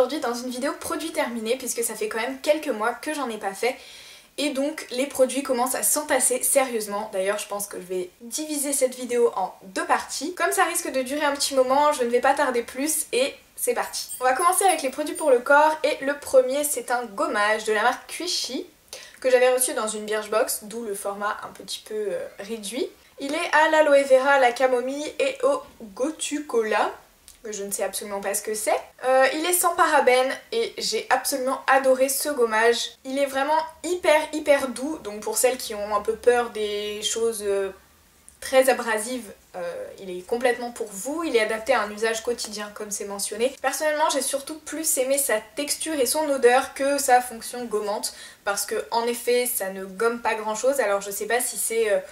aujourd'hui dans une vidéo produit terminé puisque ça fait quand même quelques mois que j'en ai pas fait. Et donc les produits commencent à s'entasser sérieusement. D'ailleurs je pense que je vais diviser cette vidéo en deux parties. Comme ça risque de durer un petit moment, je ne vais pas tarder plus et c'est parti. On va commencer avec les produits pour le corps et le premier c'est un gommage de la marque Quichy que j'avais reçu dans une Birchbox, d'où le format un petit peu réduit. Il est à l'aloe vera, à la camomille et au gotu-kola. Je ne sais absolument pas ce que c'est. Il est sans parabènes et j'ai absolument adoré ce gommage. Il est vraiment hyper doux, donc pour celles qui ont un peu peur des choses très abrasives, il est complètement pour vous. Il est adapté à un usage quotidien comme c'est mentionné. Personnellement j'ai surtout plus aimé sa texture et son odeur que sa fonction gommante parce que en effet ça ne gomme pas grand chose. Alors je sais pas si c'est...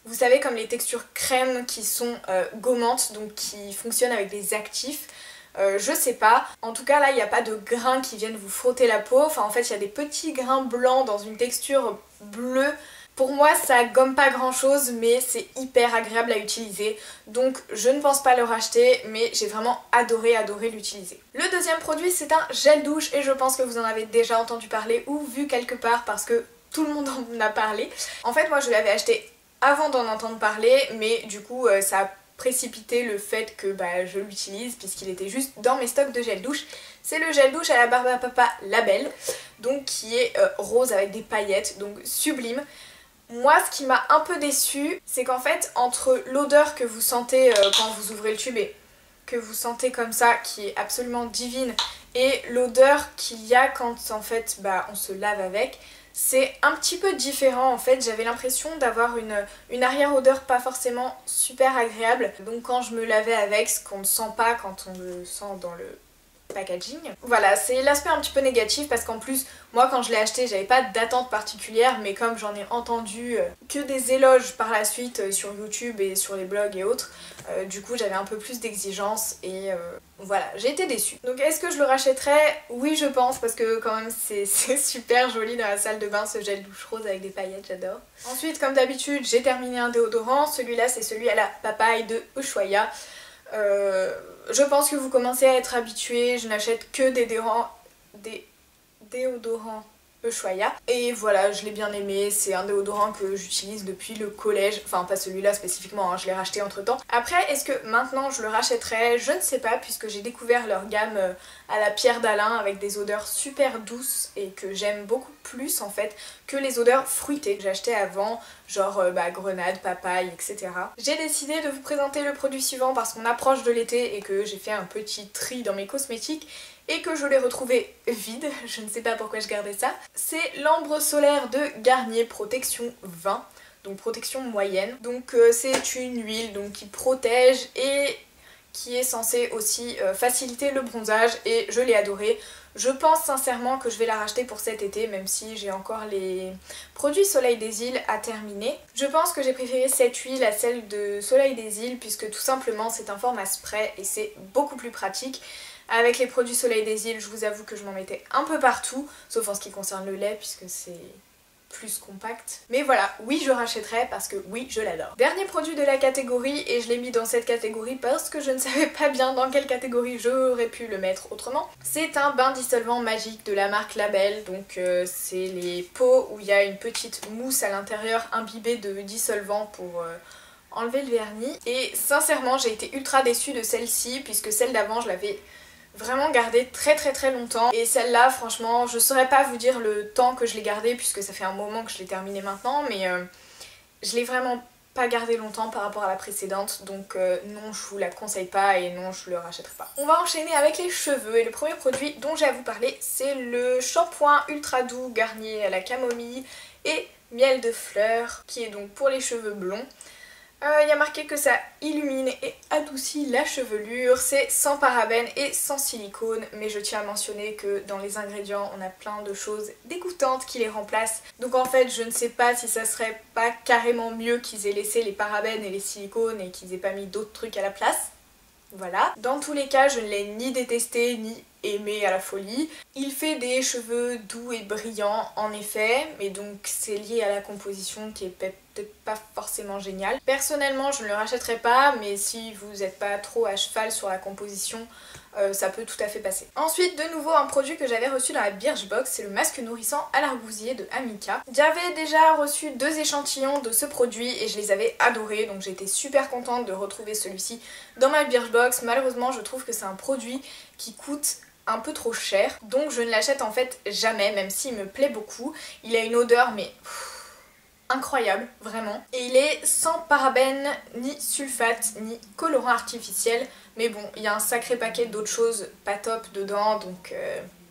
vous savez comme les textures crème qui sont gommantes, donc qui fonctionnent avec des actifs. Je sais pas. En tout cas là il n'y a pas de grains qui viennent vous frotter la peau. Enfin en fait il y a des petits grains blancs dans une texture bleue. Pour moi ça gomme pas grand chose mais c'est hyper agréable à utiliser. Donc je ne pense pas le racheter mais j'ai vraiment adoré l'utiliser. Le deuxième produit c'est un gel douche et je pense que vous en avez déjà entendu parler ou vu quelque part parce que tout le monde en a parlé. En fait moi je l'avais acheté avant d'en entendre parler, mais du coup ça a précipité le fait que je l'utilise puisqu'il était juste dans mes stocks de gel douche. C'est le gel douche à la Barbapapa Label, donc qui est rose avec des paillettes, donc sublime. Moi ce qui m'a un peu déçue, c'est qu'en fait entre l'odeur que vous sentez quand vous ouvrez le tube et que vous sentez comme ça, qui est absolument divine, et l'odeur qu'il y a quand en fait on se lave avec, c'est un petit peu différent en fait. J'avais l'impression d'avoir une arrière-odeur pas forcément super agréable. Donc quand je me lavais avec, ce qu'on ne sent pas quand on le sent dans le packaging. Voilà, c'est l'aspect un petit peu négatif parce qu'en plus, moi quand je l'ai acheté, j'avais pas d'attente particulière, mais comme j'en ai entendu que des éloges par la suite sur YouTube et sur les blogs et autres, du coup j'avais un peu plus d'exigence et voilà, j'ai été déçue. Donc est-ce que je le rachèterais? Oui je pense parce que quand même c'est super joli dans la salle de bain ce gel douche rose avec des paillettes, j'adore. Ensuite comme d'habitude j'ai terminé un déodorant, celui-là c'est celui à la papaye de Ushuaïa. Je pense que vous commencez à être habitués, je n'achète que des déodorants Ushuaïa. Et voilà, je l'ai bien aimé, c'est un déodorant que j'utilise depuis le collège, enfin pas celui-là spécifiquement, hein, je l'ai racheté entre temps. Après, est-ce que maintenant je le rachèterais? Je ne sais pas puisque j'ai découvert leur gamme à la Pierre d'Alain avec des odeurs super douces et que j'aime beaucoup plus en fait que les odeurs fruitées que j'achetais avant, genre grenade, papaye, etc. J'ai décidé de vous présenter le produit suivant parce qu'on approche de l'été et que j'ai fait un petit tri dans mes cosmétiques et que je l'ai retrouvé vide, je ne sais pas pourquoi je gardais ça. C'est l'ambre solaire de Garnier Protection 20, donc protection moyenne. Donc c'est une huile donc, qui protège et qui est censée aussi faciliter le bronzage et je l'ai adoré. Je pense sincèrement que je vais la racheter pour cet été même si j'ai encore les produits Soleil des Îles à terminer. Je pense que j'ai préféré cette huile à celle de Soleil des Îles puisque tout simplement c'est un format spray et c'est beaucoup plus pratique. Avec les produits Soleil des Îles, je vous avoue que je m'en mettais un peu partout, sauf en ce qui concerne le lait puisque c'est plus compact. Mais voilà, oui je rachèterai parce que oui je l'adore. Dernier produit de la catégorie et je l'ai mis dans cette catégorie parce que je ne savais pas bien dans quelle catégorie j'aurais pu le mettre autrement. C'est un bain dissolvant magique de la marque Label, donc c'est les pots où il y a une petite mousse à l'intérieur imbibée de dissolvant pour enlever le vernis. Et sincèrement j'ai été ultra déçue de celle-ci puisque celle d'avant je l'avais vraiment gardé très longtemps et celle-là franchement je saurais pas vous dire le temps que je l'ai gardée puisque ça fait un moment que je l'ai terminée maintenant mais je l'ai vraiment pas gardée longtemps par rapport à la précédente donc non je vous la conseille pas et non je le rachèterai pas. On va enchaîner avec les cheveux et le premier produit dont j'ai à vous parler c'est le shampoing ultra doux Garnier à la camomille et miel de fleurs qui est donc pour les cheveux blonds. Il y a marqué que ça illumine et adoucit la chevelure, c'est sans parabènes et sans silicone, mais je tiens à mentionner que dans les ingrédients on a plein de choses dégoûtantes qui les remplacent. Donc en fait je ne sais pas si ça serait pas carrément mieux qu'ils aient laissé les parabènes et les silicones et qu'ils aient pas mis d'autres trucs à la place. Voilà. Dans tous les cas je ne l'ai ni détesté ni aimé à la folie. Il fait des cheveux doux et brillants en effet, mais donc c'est lié à la composition qui est peut-être pas forcément géniale. Personnellement je ne le rachèterai pas, mais si vous n'êtes pas trop à cheval sur la composition, ça peut tout à fait passer. Ensuite, de nouveau, un produit que j'avais reçu dans la Birchbox, c'est le masque nourrissant à l'argousier de Amika. J'avais déjà reçu 2 échantillons de ce produit et je les avais adorés, donc j'étais super contente de retrouver celui-ci dans ma Birchbox. Malheureusement, je trouve que c'est un produit qui coûte un peu trop cher, donc je ne l'achète en fait jamais, même s'il me plaît beaucoup. Il a une odeur mais incroyable, vraiment. Et il est sans parabènes, ni sulfate, ni colorant artificiel. Mais bon, il y a un sacré paquet d'autres choses pas top dedans, donc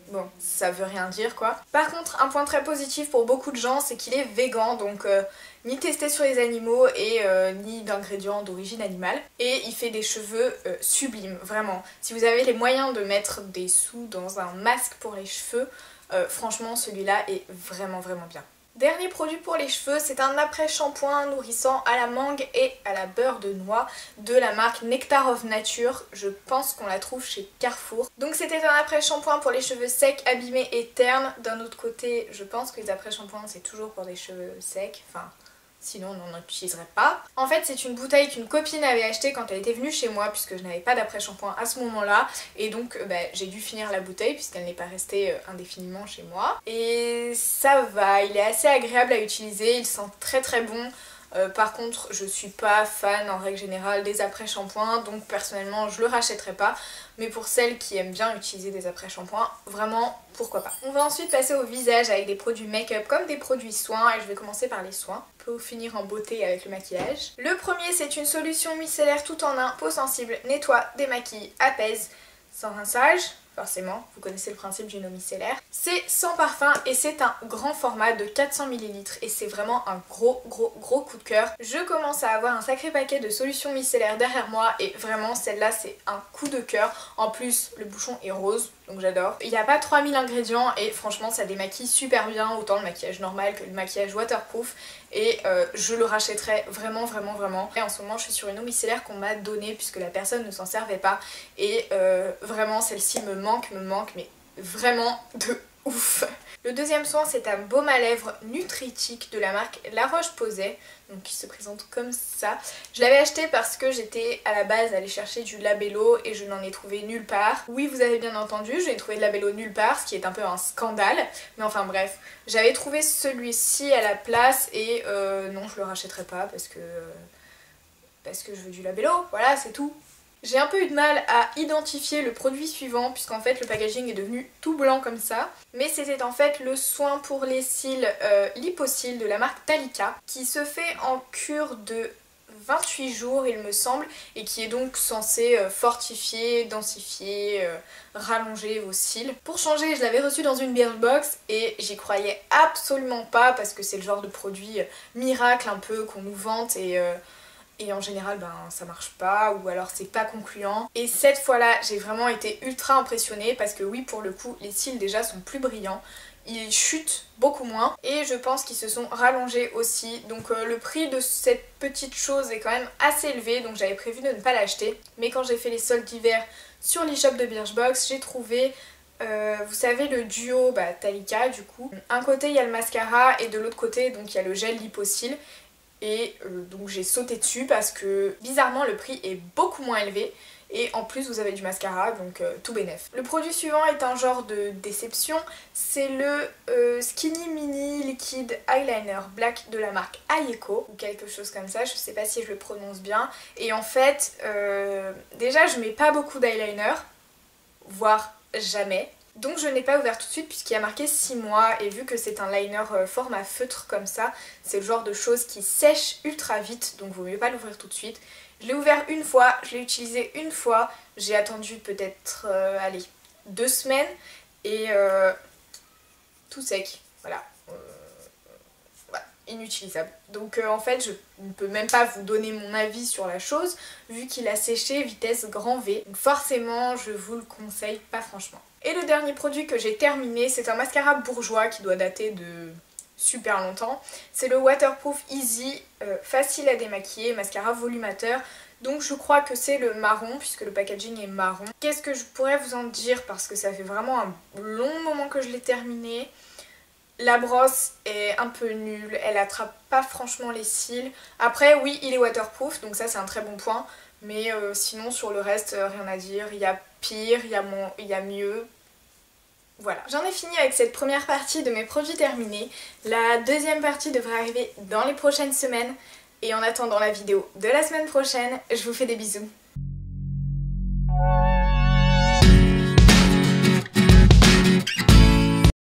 bon, ça veut rien dire quoi. Par contre, un point très positif pour beaucoup de gens, c'est qu'il est vegan, donc ni testé sur les animaux et ni d'ingrédients d'origine animale. Et il fait des cheveux sublimes, vraiment. Si vous avez les moyens de mettre des sous dans un masque pour les cheveux, franchement celui-là est vraiment bien. Dernier produit pour les cheveux, c'est un après-shampoing nourrissant à la mangue et à la beurre de noix de la marque Nectar of Nature. Je pense qu'on la trouve chez Carrefour. Donc c'était un après-shampoing pour les cheveux secs, abîmés et ternes. D'un autre côté, je pense que les après-shampoings c'est toujours pour des cheveux secs, enfin sinon on n'en utiliserait pas. En fait c'est une bouteille qu'une copine avait achetée quand elle était venue chez moi puisque je n'avais pas d'après-shampoing à ce moment-là et donc j'ai dû finir la bouteille puisqu'elle n'est pas restée indéfiniment chez moi. Et ça va, il est assez agréable à utiliser, il sent très bon. Par contre je suis pas fan en règle générale des après-shampoings, donc personnellement je le rachèterai pas, mais pour celles qui aiment bien utiliser des après-shampoings, vraiment pourquoi pas. On va ensuite passer au visage avec des produits make-up comme des produits soins, et je vais commencer par les soins pour finir en beauté avec le maquillage. Le premier c'est une solution micellaire tout en un, peau sensible, nettoie, démaquille, apaise, sans rinçage. Forcément, vous connaissez le principe d'une eau micellaire. C'est sans parfum et c'est un grand format de 400 ml et c'est vraiment un gros coup de cœur. Je commence à avoir un sacré paquet de solutions micellaires derrière moi et vraiment celle-là c'est un coup de cœur. En plus le bouchon est rose donc j'adore. Il n'y a pas 3000 ingrédients et franchement ça démaquille super bien, autant le maquillage normal que le maquillage waterproof. Et je le rachèterai vraiment. Et en ce moment je suis sur une eau micellaire qu'on m'a donnée puisque la personne ne s'en servait pas. Et vraiment celle-ci me manque mais vraiment de ouf. Le deuxième soin c'est un baume à lèvres nutritique de la marque La Roche-Posay, donc qui se présente comme ça. Je l'avais acheté parce que j'étais à la base allée chercher du Labello et je n'en ai trouvé nulle part. Oui vous avez bien entendu, j'ai trouvé de Labello nulle part, ce qui est un peu un scandale, mais enfin bref. J'avais trouvé celui-ci à la place et non je le rachèterai pas parce que je veux du Labello, voilà c'est tout. J'ai un peu eu de mal à identifier le produit suivant puisqu'en fait le packaging est devenu tout blanc comme ça. Mais c'était en fait le soin pour les cils Lipocil de la marque Talika qui se fait en cure de 28 jours il me semble et qui est donc censé fortifier, densifier, rallonger vos cils. Pour changer je l'avais reçu dans une Birchbox et j'y croyais absolument pas parce que c'est le genre de produit miracle un peu qu'on nous vante et en général ça marche pas ou alors c'est pas concluant. Et cette fois là j'ai vraiment été ultra impressionnée parce que oui pour le coup les cils déjà sont plus brillants, ils chutent beaucoup moins et je pense qu'ils se sont rallongés aussi. Donc le prix de cette petite chose est quand même assez élevé donc j'avais prévu de ne pas l'acheter. Mais quand j'ai fait les soldes d'hiver sur l'e-shop de Birchbox j'ai trouvé vous savez le duo Talika du coup. Un côté il y a le mascara et de l'autre côté donc il y a le gel Lipocil. Et donc j'ai sauté dessus parce que bizarrement le prix est beaucoup moins élevé et en plus vous avez du mascara donc tout bénef. Le produit suivant est un genre de déception, c'est le Skinny Mini Liquid Eyeliner Black de la marque Ayeko ou quelque chose comme ça, je sais pas si je le prononce bien. Et en fait déjà je mets pas beaucoup d'eyeliner, voire jamais. Donc je n'ai pas ouvert tout de suite puisqu'il y a marqué 6 mois et vu que c'est un liner format feutre comme ça, c'est le genre de choses qui sèche ultra vite donc vaut mieux pas l'ouvrir tout de suite. Je l'ai ouvert une fois, je l'ai utilisé une fois, j'ai attendu peut-être allez 2 semaines et tout sec, voilà. Inutilisable. Donc en fait je ne peux même pas vous donner mon avis sur la chose vu qu'il a séché vitesse grand V. Donc forcément je vous le conseille pas franchement. Et le dernier produit que j'ai terminé c'est un mascara bourgeois qui doit dater de super longtemps. C'est le Waterproof Easy facile à démaquiller, mascara volumateur. Donc je crois que c'est le marron puisque le packaging est marron. Qu'est-ce que je pourrais vous en dire parce que ça fait vraiment un long moment que je l'ai terminé. La brosse est un peu nulle, elle attrape pas franchement les cils. Après oui il est waterproof donc ça c'est un très bon point. Mais sinon sur le reste rien à dire, il y a pire, il y a mieux. Voilà. J'en ai fini avec cette première partie de mes produits terminés. La deuxième partie devrait arriver dans les prochaines semaines. Et en attendant la vidéo de la semaine prochaine, je vous fais des bisous.